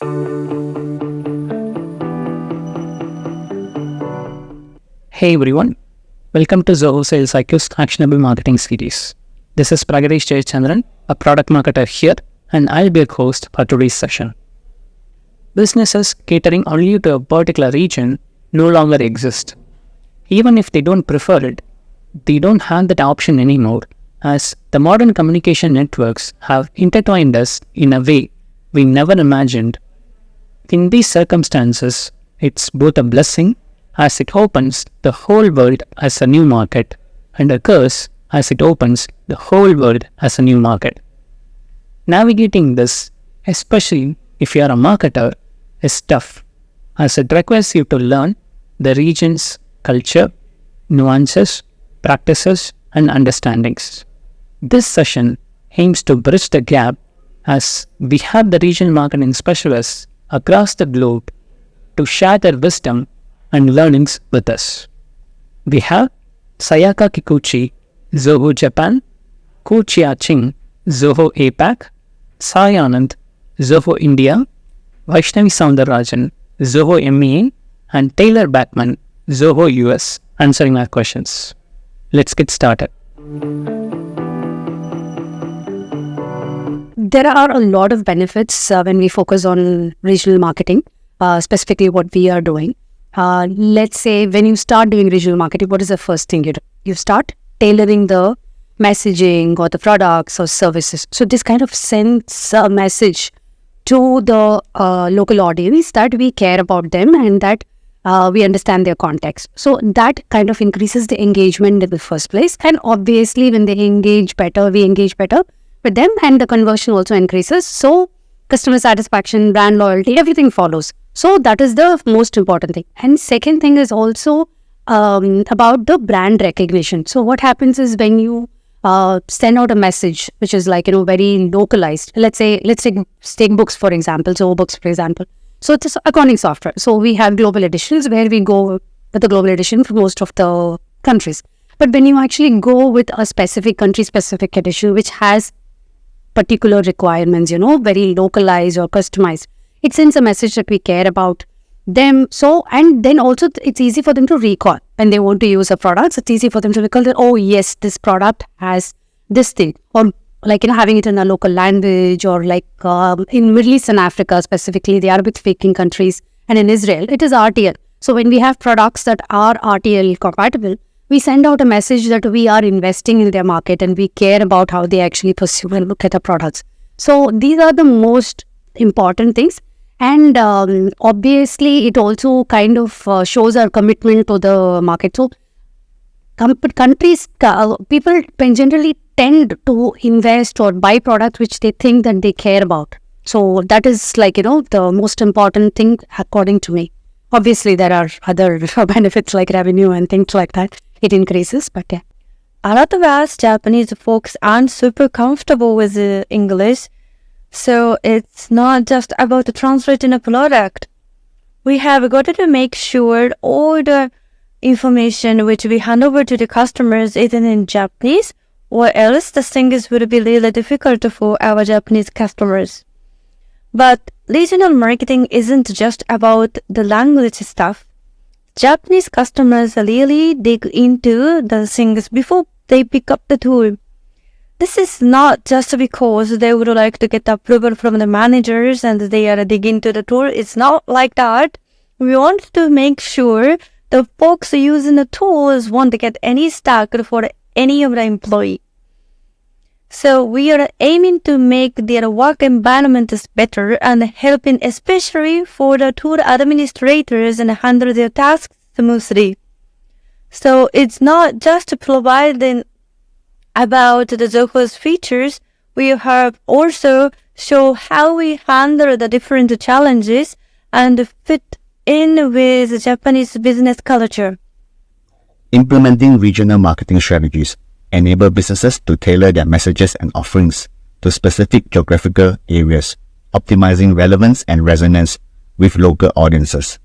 Hey everyone, welcome to Zoho Sales IQ's Actionable Marketing Series. This is Pragadesh Jayachandran, a product marketer here, and I'll be your host for today's session. Businesses catering only to a particular region no longer exist. Even if they don't prefer it, they don't have that option anymore, as the modern communication networks have intertwined us in a way we never imagined. In these circumstances, it's both a blessing as it opens the whole world as a new market, and a curse as it opens the whole world as a new market. Navigating this, especially if you are a marketer, is tough, as it requires you to learn the region's culture, nuances, practices, and understandings. This session aims to bridge the gap as we have the regional marketing specialists across the globe to share their wisdom and learnings with us. We have Sayaka Kikuchi, Zoho Japan, Ko Chia-ching, Zoho APAC, Sai Anand, Zoho India, Vaishnavi Soundarajan, Zoho MEA, and Taylor Backman, Zoho US, answering our questions. Let's get started. There are a lot of benefits when we focus on regional marketing, specifically what we are doing. Let's say when you start doing regional marketing, what is the first thing you do? You start tailoring the messaging or the products or services. So this kind of sends a message to the local audience that we care about them and that we understand their context. So that kind of increases the engagement in the first place. And obviously when they engage better, we engage better with them, and the conversion also increases. So customer satisfaction, brand loyalty, everything follows. So that is the most important thing. And second thing is also about the brand recognition. So what happens is when you send out a message which is very localized. Let's take books for example. So books for example. So it's accounting software. So we have global editions where we go with the global edition for most of the countries. But when you actually go with a specific country specific edition which has particular requirements, very localized or customized, it sends a message that we care about them. So, and then also it's easy for them to recall when they want to use a product. It's easy for them to recall that, oh yes, this product has this thing, or having it in a local language, or in Middle East and Africa, specifically the Arabic speaking countries, and in Israel, it is RTL. So when we have products that are RTL compatible, we send out a message that we are investing in their market and we care about how they actually pursue and look at our products. So these are the most important things. And obviously, it also kind of shows our commitment to the market. So people generally tend to invest or buy products which they think that they care about. So that is the most important thing according to me. Obviously, there are other benefits like revenue and things like that. It increases, but yeah. A lot of us Japanese folks aren't super comfortable with English. So it's not just about translating a product. We have got to make sure all the information which we hand over to the customers is in Japanese, or else the things would be really difficult for our Japanese customers. But regional marketing isn't just about the language stuff. Japanese customers really dig into the things before they pick up the tool. This is not just because they would like to get approval from the managers and they are digging into the tool. It's not like that. We want to make sure the folks using the tools won't get any stuck for any of the employee. So we are aiming to make their work environments better and helping especially for the tool administrators and handle their tasks smoothly. So it's not just providing about the Zoho's features, we have also show how we handle the different challenges and fit in with Japanese business culture. Implementing regional marketing strategies enable businesses to tailor their messages and offerings to specific geographical areas, optimizing relevance and resonance with local audiences.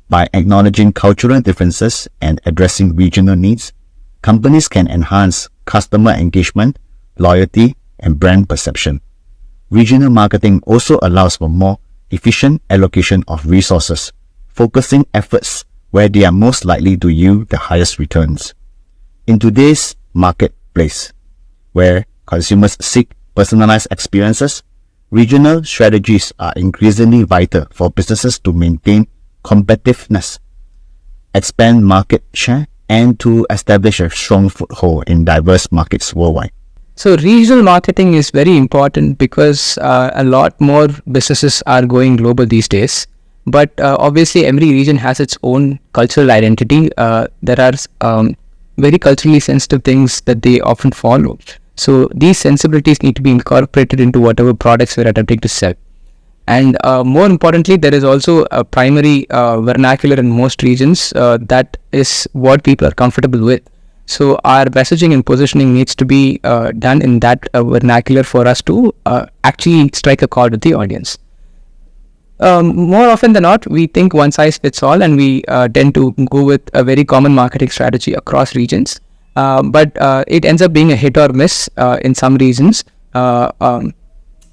By acknowledging cultural differences and addressing regional needs, companies can enhance customer engagement, loyalty, and brand perception. Regional marketing also allows for more efficient allocation of resources, focusing efforts where they are most likely to yield the highest returns. In today's marketplace, where consumers seek personalized experiences, regional strategies are increasingly vital for businesses to maintain competitiveness, expand market share, and to establish a strong foothold in diverse markets worldwide. So regional marketing is very important because a lot more businesses are going global these days. But obviously every region has its own cultural identity. There are very culturally sensitive things that they often follow. So these sensibilities need to be incorporated into whatever products we're attempting to sell. And more importantly, there is also a primary vernacular in most regions that is what people are comfortable with. So our messaging and positioning needs to be done in that vernacular for us to actually strike a chord with the audience. More often than not, we think one size fits all, and we tend to go with a very common marketing strategy across regions. But it ends up being a hit or miss in some regions.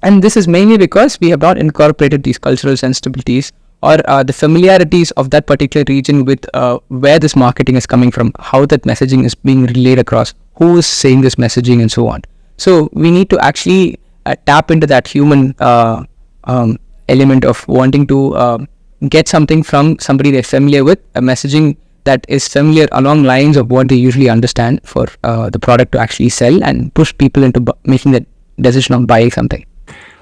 And this is mainly because we have not incorporated these cultural sensibilities or the familiarities of that particular region with where this marketing is coming from, how that messaging is being relayed across, who is saying this messaging, and so on. So we need to actually tap into that human element of wanting to get something from somebody they're familiar with, a messaging that is familiar along lines of what they usually understand for the product to actually sell and push people into making the decision of buying something.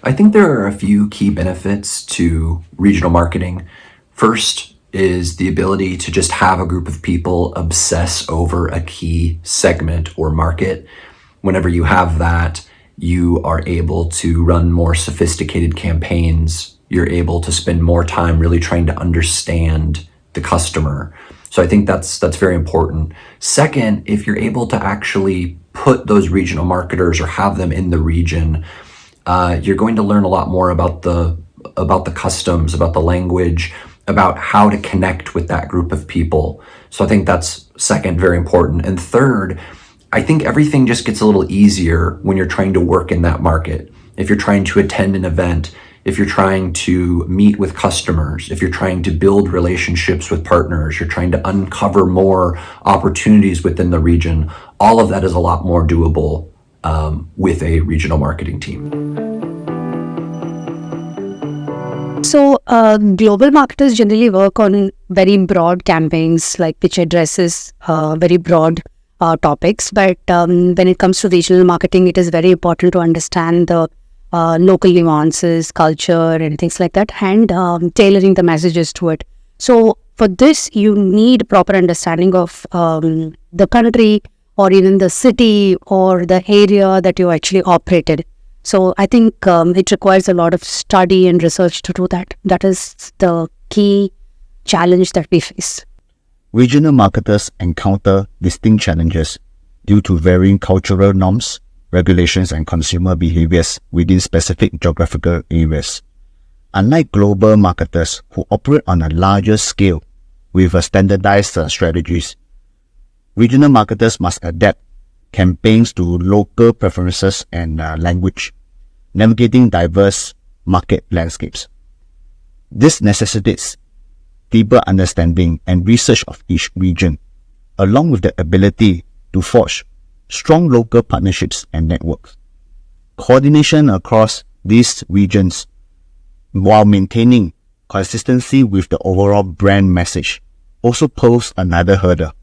I think there are a few key benefits to regional marketing. First is the ability to just have a group of people obsess over a key segment or market. Whenever you have that, you are able to run more sophisticated campaigns. You're able to spend more time really trying to understand the customer. So I think that's very important. Second, if you're able to actually put those regional marketers or have them in the region, you're going to learn a lot more about the customs, about the language, about how to connect with that group of people. So I think that's second, very important. And third, I think everything just gets a little easier when you're trying to work in that market. If you're trying to attend an event, if you're trying to meet with customers, if you're trying to build relationships with partners, you're trying to uncover more opportunities within the region, all of that is a lot more doable with a regional marketing team. So global marketers generally work on very broad campaigns, like which addresses very broad topics. But when it comes to regional marketing, it is very important to understand the local nuances, culture, and things like that, and tailoring the messages to it. So for this, you need proper understanding of the country, or even the city or the area that you actually operated. So I think it requires a lot of study and research to do that. That is the key challenge that we face. Regional marketers encounter distinct challenges due to varying cultural norms, regulations, and consumer behaviors within specific geographical areas. Unlike global marketers who operate on a larger scale with standardized strategies, regional marketers must adapt campaigns to local preferences and language, navigating diverse market landscapes. This necessitates deeper understanding and research of each region, along with the ability to forge strong local partnerships and networks. Coordination across these regions while maintaining consistency with the overall brand message also pose another hurdle.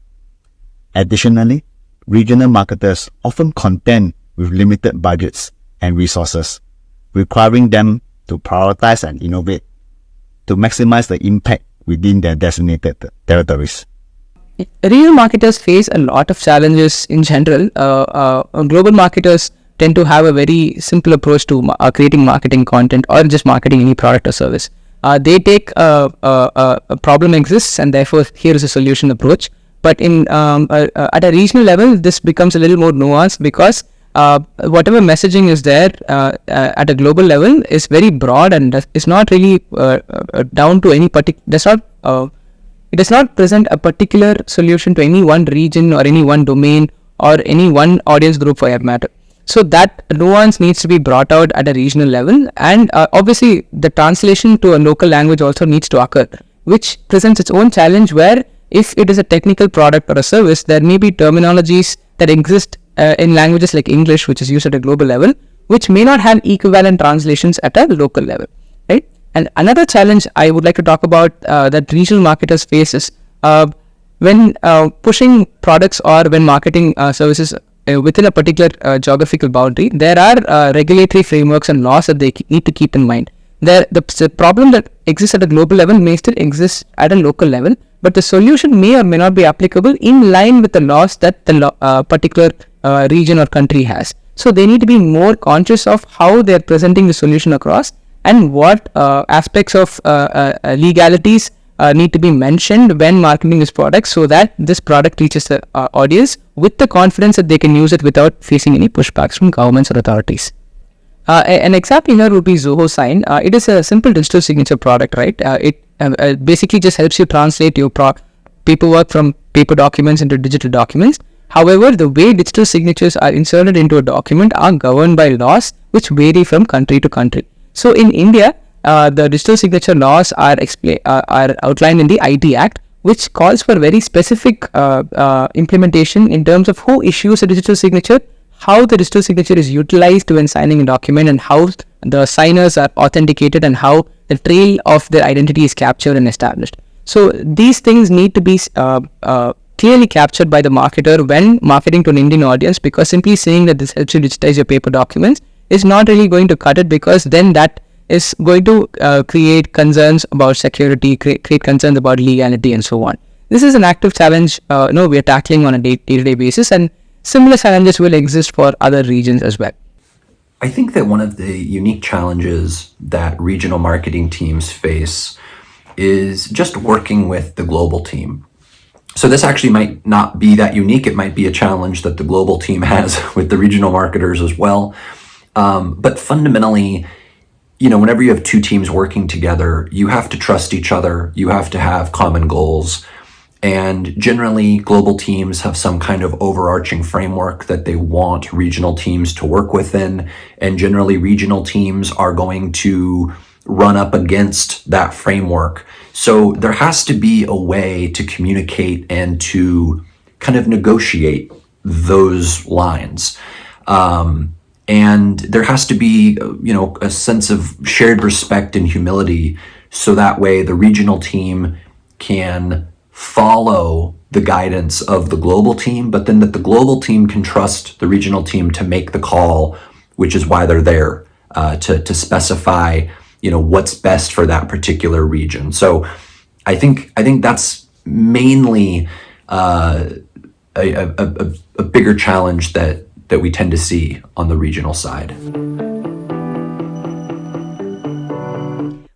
Additionally, regional marketers often contend with limited budgets and resources, requiring them to prioritize and innovate to maximize the impact within their designated territories. Regional marketers face a lot of challenges in general. Global marketers tend to have a very simple approach to creating marketing content or just marketing any product or service. They take a problem exists and therefore here is a solution approach. But in at a regional level, this becomes a little more nuanced because whatever messaging is there at a global level is very broad and is not really down to any particular. It does not present a particular solution to any one region or any one domain or any one audience group for that matter. So that nuance needs to be brought out at a regional level, and obviously the translation to a local language also needs to occur, which presents its own challenge where if it is a technical product or a service, there may be terminologies that exist in languages like English, which is used at a global level, which may not have equivalent translations at a local level, right? And another challenge I would like to talk about that regional marketers face is when pushing products or when marketing services within a particular geographical boundary, there are regulatory frameworks and laws that they need to keep in mind. The problem that exists at a global level may still exist at a local level, but the solution may or may not be applicable in line with the laws that the particular region or country has. So they need to be more conscious of how they are presenting the solution across and what aspects of legalities need to be mentioned when marketing this product, so that this product reaches the audience with the confidence that they can use it without facing any pushbacks from governments or authorities. An example here would be Zoho Sign. It is a simple digital signature product, right? It basically just helps you translate your paperwork from paper documents into digital documents. However, the way digital signatures are inserted into a document are governed by laws which vary from country to country. So in India, the digital signature laws are outlined in the IT Act, which calls for very specific implementation in terms of who issues a digital signature, how the digital signature is utilized when signing a document, and how the signers are authenticated, and how the trail of their identity is captured and established. So these things need to be clearly captured by the marketer when marketing to an Indian audience, because simply saying that this helps you digitize your paper documents is not really going to cut it, because then that is going to create concerns about security, create concerns about legality, and so on. This is an active challenge we are tackling on a day-to-day basis, and similar challenges will exist for other regions as well. I think that one of the unique challenges that regional marketing teams face is just working with the global team. So this actually might not be that unique. It might be a challenge that the global team has with the regional marketers as well. But fundamentally, whenever you have two teams working together, you have to trust each other. You have to have common goals. And generally, global teams have some kind of overarching framework that they want regional teams to work within. And generally, regional teams are going to run up against that framework. So there has to be a way to communicate and to kind of negotiate those lines. And there has to be, a sense of shared respect and humility, so that way the regional team can follow the guidance of the global team, but then that the global team can trust the regional team to make the call, which is why they're there, to specify, what's best for that particular region. So I think that's mainly a bigger challenge that we tend to see on the regional side.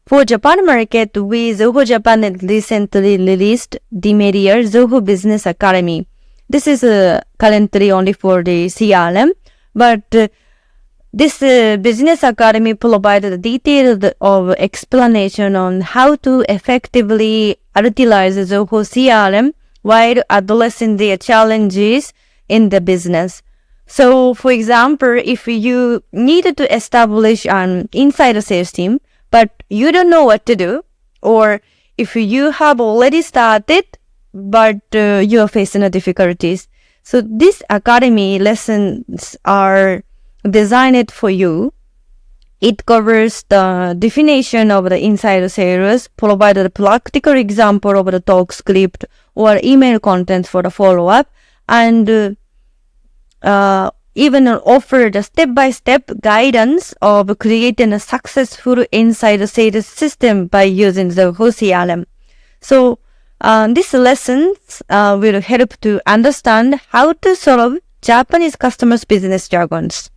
For Japan market, Zoho Japan recently released the mid-year Zoho Business Academy. This is currently only for the CRM, but this Business Academy provided a detailed explanation on how to effectively utilize Zoho CRM while addressing the challenges in the business. So, for example, if you needed to establish an inside sales team, but you don't know what to do, or if you have already started, but you are facing difficulties. So this academy lessons are designed for you. It covers the definition of the inside sales, provided a practical example of the talk script or email content for the follow-up, and even offer the step-by-step guidance of creating a successful inside sales system by using the Zoho CRM. So these lessons will help to understand how to solve Japanese customers' business jargons.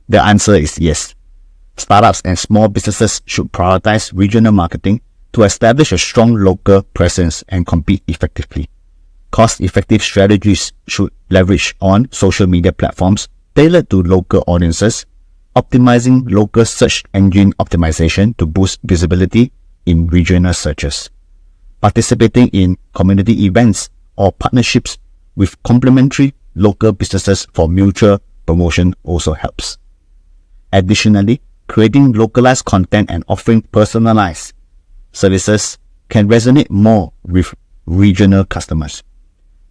The answer is yes. Startups and small businesses should prioritize regional marketing to establish a strong local presence and compete effectively. Cost-effective strategies should leverage on social media platforms tailored to local audiences, optimizing local search engine optimization to boost visibility in regional searches, participating in community events or partnerships with complementary local businesses for mutual promotion also helps. Additionally, creating localized content and offering personalized services can resonate more with regional customers.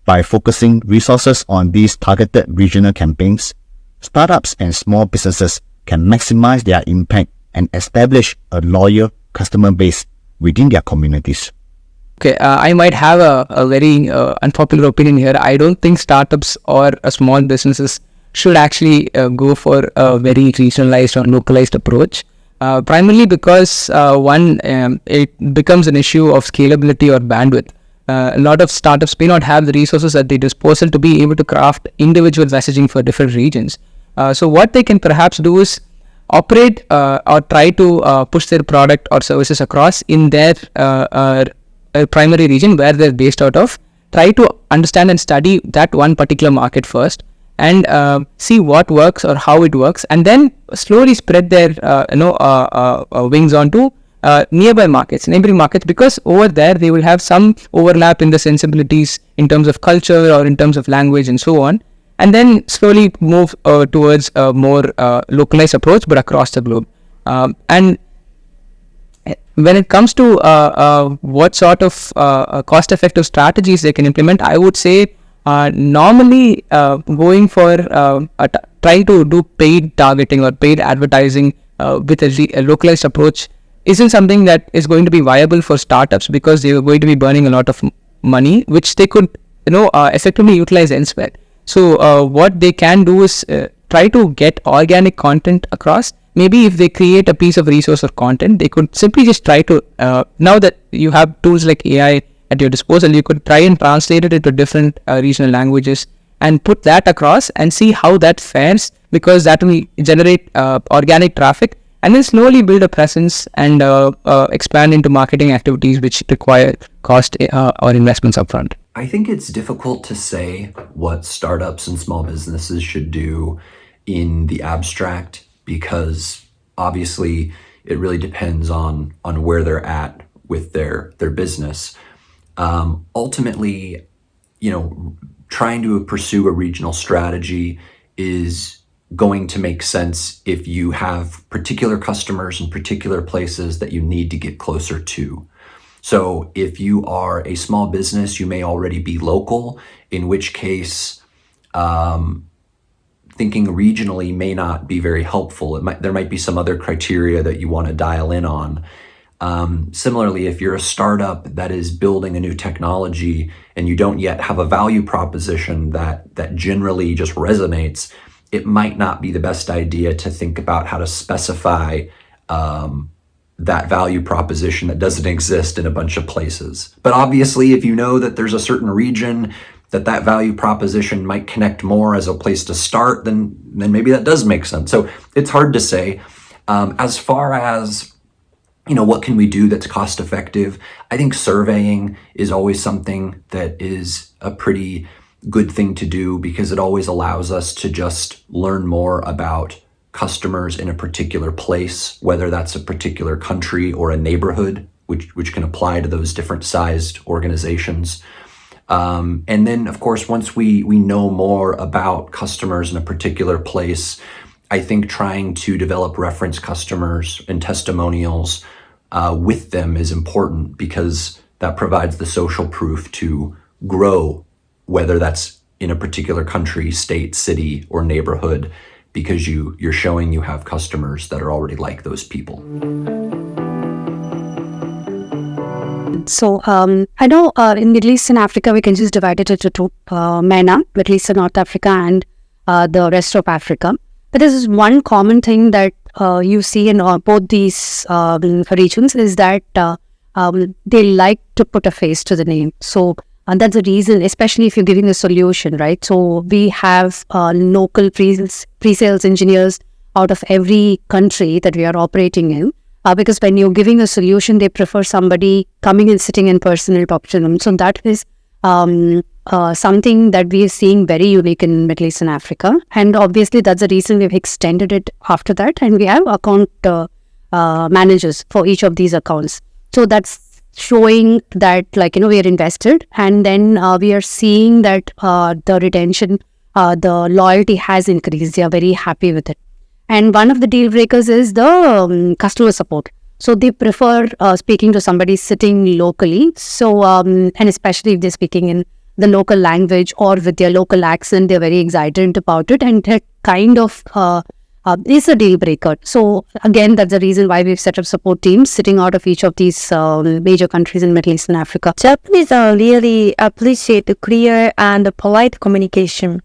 By focusing resources on these targeted regional campaigns, startups and small businesses can maximize their impact and establish a loyal customer base within their communities. Okay, I might have a very unpopular opinion here. I don't think startups or small businesses should actually go for a very regionalized or localized approach. Primarily because it becomes an issue of scalability or bandwidth. A lot of startups may not have the resources at their disposal to be able to craft individual messaging for different regions. So what they can perhaps do is operate or try to push their product or services across in their primary region where they're based out of. Try to understand and study that one particular market first, and see what works or how it works, and then slowly spread their wings onto neighboring markets, because over there they will have some overlap in the sensibilities in terms of culture or in terms of language and so on, and then slowly move towards a more localized approach but across the globe. And when it comes to what sort of cost-effective strategies they can implement, I would say normally going for trying to do paid targeting or paid advertising with a localized approach isn't something that is going to be viable for startups, because they are going to be burning a lot of money which they could effectively utilize elsewhere. So what they can do is try to get organic content across. Maybe if they create a piece of resource or content, they could simply just try to now that you have tools like AI at your disposal, you could try and translate it into different regional languages and put that across and see how that fares, because that will generate organic traffic, and then slowly build a presence and expand into marketing activities which require cost or investments upfront. I think it's difficult to say what startups and small businesses should do in the abstract, because obviously it really depends on where they're at with their business. Ultimately, trying to pursue a regional strategy is going to make sense if you have particular customers in particular places that you need to get closer to. So if you are a small business, you may already be local, in which case thinking regionally may not be very helpful. There might be some other criteria that you want to dial in on. Similarly, if you're a startup that is building a new technology and you don't yet have a value proposition that generally just resonates, it might not be the best idea to think about how to specify that value proposition that doesn't exist in a bunch of places. But obviously, if you know that there's a certain region that value proposition might connect more as a place to start, then maybe that does make sense. So it's hard to say. As far as what can we do that's cost effective? I think surveying is always something that is a pretty good thing to do, because it always allows us to just learn more about customers in a particular place, whether that's a particular country or a neighborhood, which can apply to those different sized organizations. And then, of course, once we know more about customers in a particular place, I think trying to develop reference customers and testimonials with them is important, because that provides the social proof to grow, whether that's in a particular country, state, city, or neighborhood, because you're showing you have customers that are already like those people. So I know in Middle East and Africa, we can just divide it into two, MENA, Middle East and North Africa, and the rest of Africa. But this is one common thing that you see in both these regions, is that they like to put a face to the name. So that's the reason, especially if you're giving a solution, right? So we have local pre-sales engineers out of every country that we are operating in. Because when you're giving a solution, they prefer somebody coming and sitting in person and talk to them. So that is something that we are seeing very unique in Middle East and Africa. And obviously, that's the reason we've extended it after that. And we have account managers for each of these accounts. So that's showing that, we are invested. And then we are seeing that the retention the loyalty has increased. They are very happy with it. And one of the deal breakers is the customer support. So they prefer speaking to somebody sitting locally. So, and especially if they're speaking in the local language or with their local accent, they're very excited about it. And that kind of is a deal breaker. So again, that's the reason why we've set up support teams sitting out of each of these major countries in Middle East and Africa. Japanese really appreciate the clear and polite communication.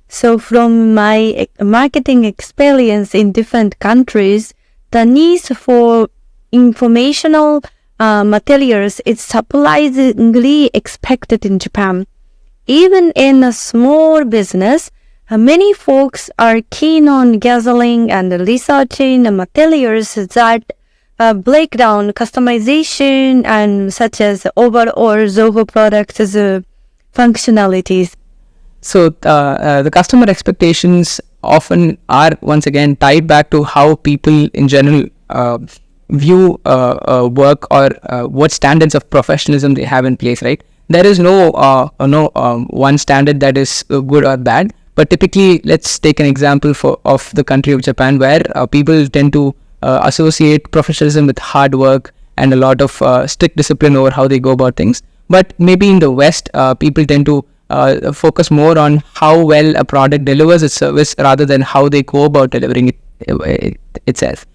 So from my marketing experience in different countries, the need for informational materials is surprisingly expected in Japan. Even in a small business, many folks are keen on gathering and researching the materials that break down customization and such as overall Zoho products functionalities. So the customer expectations often are once again tied back to how people in general view work or what standards of professionalism they have in place, right? There is no one standard that is good or bad. But typically, let's take an example of the country of Japan, where people tend to associate professionalism with hard work and a lot of strict discipline over how they go about things. But maybe in the West, people tend to focus more on how well a product delivers its service rather than how they go about delivering it itself.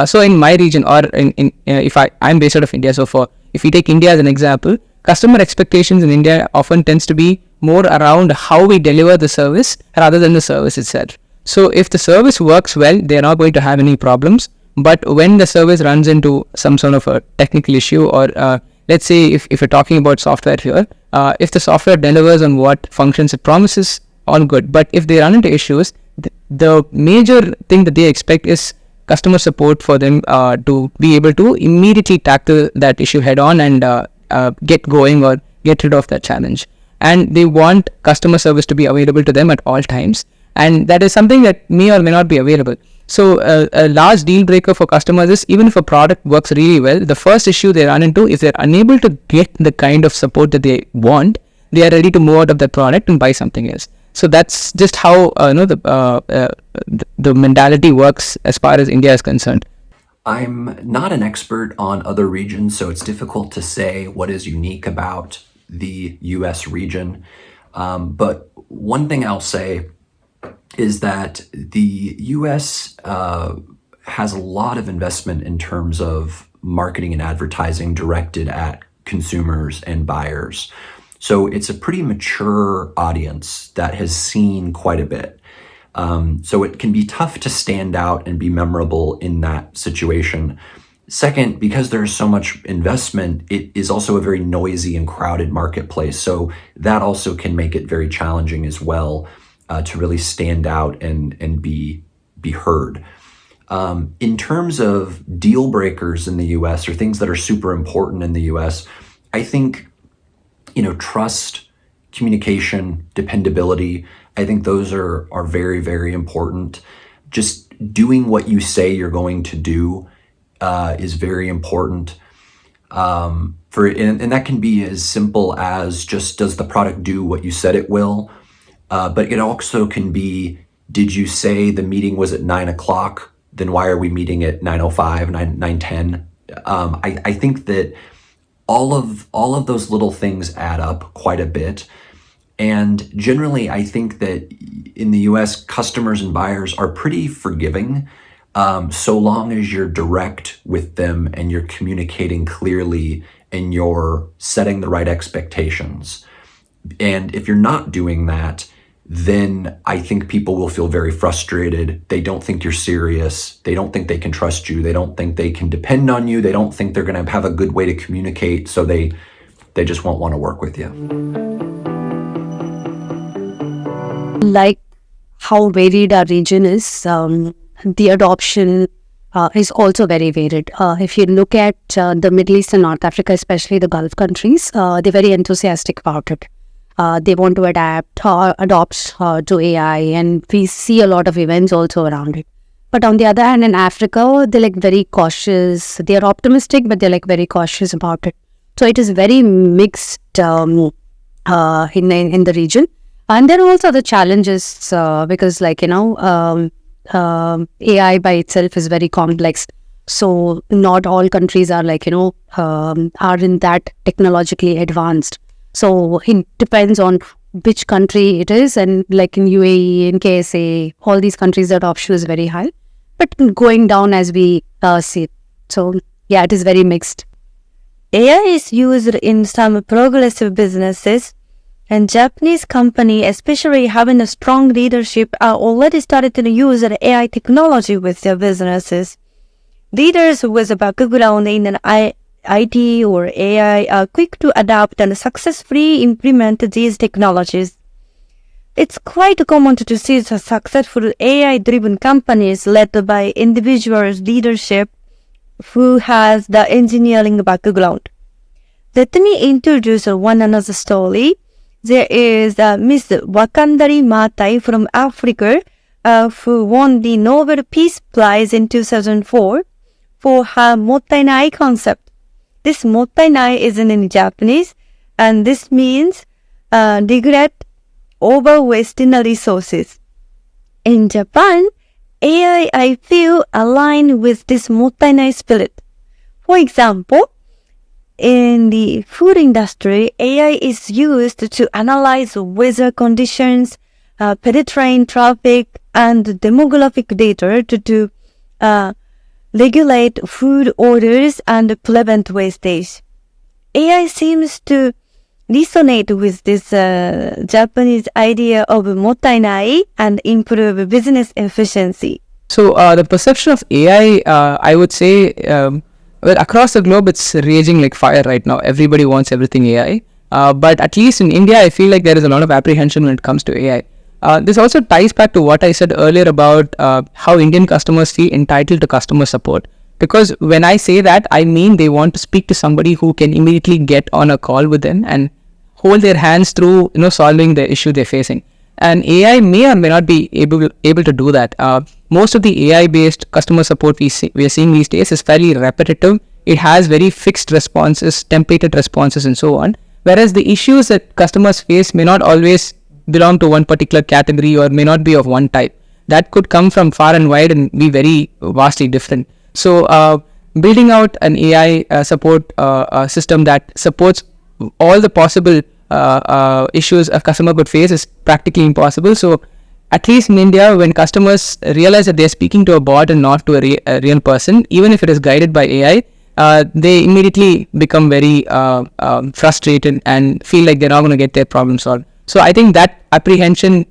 So in my region, or if I'm based out of India, so if we take India as an example, customer expectations in India often tends to be more around how we deliver the service rather than the service itself. So if the service works well, they're not going to have any problems. But when the service runs into some sort of a technical issue, or let's say if you're talking about software here, if the software delivers on what functions it promises, all good. But if they run into issues, the major thing that they expect is customer support for them to be able to immediately tackle that issue head on and get going or get rid of that challenge. And they want customer service to be available to them at all times, and that is something that may or may not be available. So a large deal breaker for customers is, even if a product works really well, the first issue they run into is they're unable to get the kind of support that they want. They are ready to move out of that product and buy something else. So that's just how the mentality works as far as India is concerned. I'm not an expert on other regions, so it's difficult to say what is unique about the US region. But one thing I'll say is that the US has a lot of investment in terms of marketing and advertising directed at consumers and buyers. So it's a pretty mature audience that has seen quite a bit. So it can be tough to stand out and be memorable in that situation. Second, because there's so much investment, it is also a very noisy and crowded marketplace. So that also can make it very challenging as well to really stand out and be heard. In terms of deal breakers in the US, or things that are super important in the US, I think, trust, communication, dependability, I think those are very, very important. Just doing what you say you're going to do is very important. And that can be as simple as just, does the product do what you said it will? But it also can be, did you say the meeting was at 9 o'clock? Then why are we meeting at 9:05, 9:10? I think that all of those little things add up quite a bit. And generally, I think that in the US, customers and buyers are pretty forgiving, so long as you're direct with them and you're communicating clearly and you're setting the right expectations. And if you're not doing that, then I think people will feel very frustrated. They don't think you're serious. They don't think they can trust you. They don't think they can depend on you. They don't think they're going to have a good way to communicate. So they just won't want to work with you. Like how varied our region is, the adoption is also very varied. If you look at the Middle East and North Africa, especially the Gulf countries, they're very enthusiastic about it. They want to adopt to AI, and we see a lot of events also around it. But on the other hand, in Africa, they're like very cautious. They're optimistic, but they're like very cautious about it. So it is very mixed in the region. And there are also the challenges because, like, AI by itself is very complex. So not all countries are like, are in that technologically advanced. So it depends on which country it is. And like in UAE, in KSA, all these countries, the adoption is very high, but going down as we see it. So yeah, it is very mixed. AI is used in some progressive businesses, and Japanese company, especially having a strong leadership, are already started to use AI technology with their businesses. Leaders with a background in an IT or AI are quick to adapt and successfully implement these technologies. It's quite common to see the successful AI-driven companies led by individuals' leadership who has the engineering background. Let me introduce one another story. There is Miss Wakandari Maathai from Africa who won the Nobel Peace Prize in 2004 for her mottainai concept. This mottainai is in Japanese, and this means regret over wasting resources. In Japan, AI, I feel, align with this mottainai spirit. For example, in the food industry, AI is used to analyze weather conditions, pedestrian traffic, and demographic data to regulate food orders and prevent wastage. AI seems to resonate with this Japanese idea of mottainai and improve business efficiency. So the perception of AI, I would say, well, across the globe, it's raging like fire right now. Everybody wants everything AI. But at least in India, I feel like there is a lot of apprehension when it comes to AI. This also ties back to what I said earlier about how Indian customers feel entitled to customer support. Because when I say that, I mean they want to speak to somebody who can immediately get on a call with them and hold their hands through, solving the issue they're facing. And AI may or may not be able to do that. Most of the AI-based customer support we are seeing these days is fairly repetitive. It has very fixed responses, templated responses, and so on. Whereas the issues that customers face may not always belong to one particular category or may not be of one type. That could come from far and wide and be very vastly different. So building out an AI support system that supports all the possible issues a customer could face is practically impossible. So at least in India, when customers realize that they're speaking to a bot and not to a real person, even if it is guided by AI, they immediately become very frustrated and feel like they're not going to get their problem solved. So I think that apprehension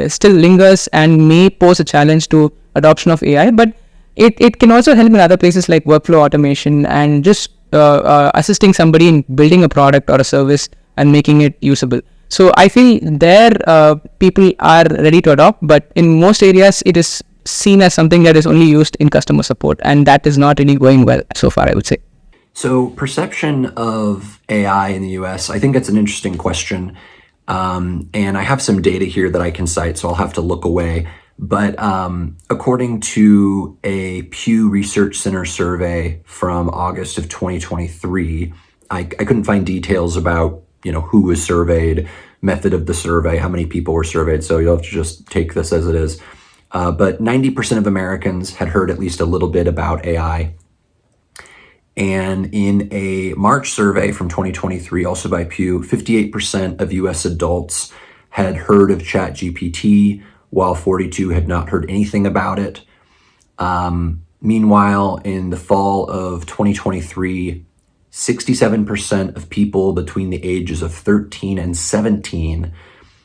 still lingers and may pose a challenge to adoption of AI, but it can also help in other places like workflow automation and just assisting somebody in building a product or a service and making it usable. So I feel there people are ready to adopt, but in most areas it is seen as something that is only used in customer support, and that is not really going well so far, I would say. So perception of AI in the US, I think it's an interesting question. And I have some data here that I can cite, so I'll have to look away. But according to a Pew Research Center survey from August of 2023, I couldn't find details about who was surveyed, method of the survey, how many people were surveyed. So you'll have to just take this as it is. But 90% of Americans had heard at least a little bit about AI. And in a March survey from 2023, also by Pew, 58% of US adults had heard of ChatGPT, while 42% had not heard anything about it. Meanwhile, in the fall of 2023, 67% of people between the ages of 13 and 17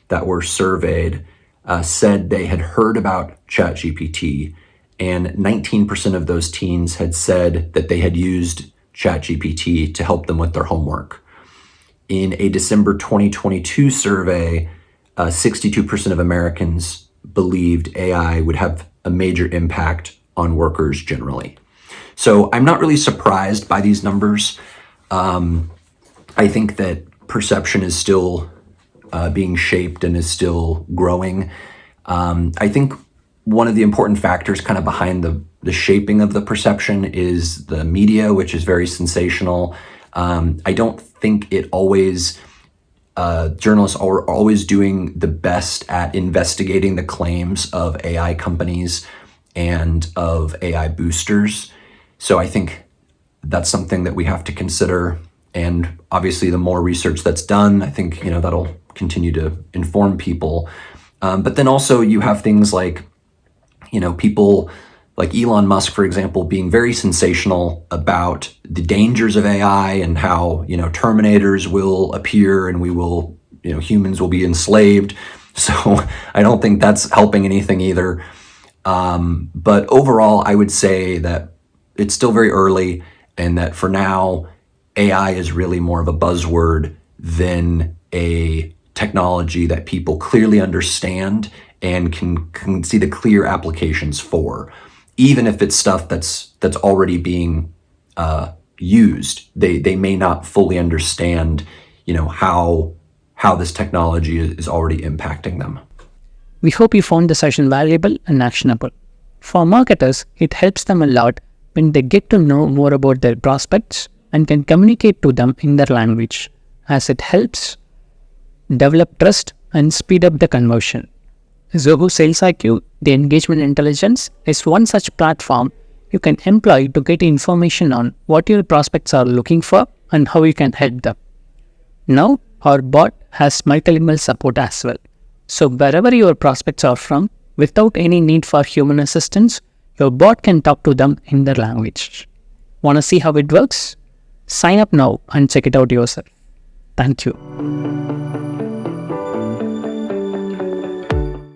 that were surveyed said they had heard about ChatGPT, and 19% of those teens had said that they had used ChatGPT to help them with their homework. In a December 2022 survey, 62% of Americans believed AI would have a major impact on workers generally. So I'm not really surprised by these numbers. I think that perception is still being shaped and is still growing. I think one of the important factors kind of behind the shaping of the perception is the media, which is very sensational. I don't think it always journalists are always doing the best at investigating the claims of AI companies and of AI boosters. So I think that's something that we have to consider. And obviously, the more research that's done, I think that'll continue to inform people. But then also you have things like people like Elon Musk, for example, being very sensational about the dangers of AI and how Terminators will appear and we will humans will be enslaved. So I don't think that's helping anything either. But overall, I would say that it's still very early, and that for now, AI is really more of a buzzword than a technology that people clearly understand and can see the clear applications for. Even if it's stuff that's already being used, they may not fully understand, how this technology is already impacting them. We hope you found the session valuable and actionable. For marketers, it helps them a lot when they get to know more about their prospects and can communicate to them in their language, as it helps develop trust and speed up the conversion. Zoho Sales IQ, the engagement intelligence, is one such platform you can employ to get information on what your prospects are looking for and how you can help them. Now, our bot has multilingual support as well. So wherever your prospects are from, without any need for human assistance, your bot can talk to them in their language. Want to see how it works? Sign up now and check it out yourself. Thank you.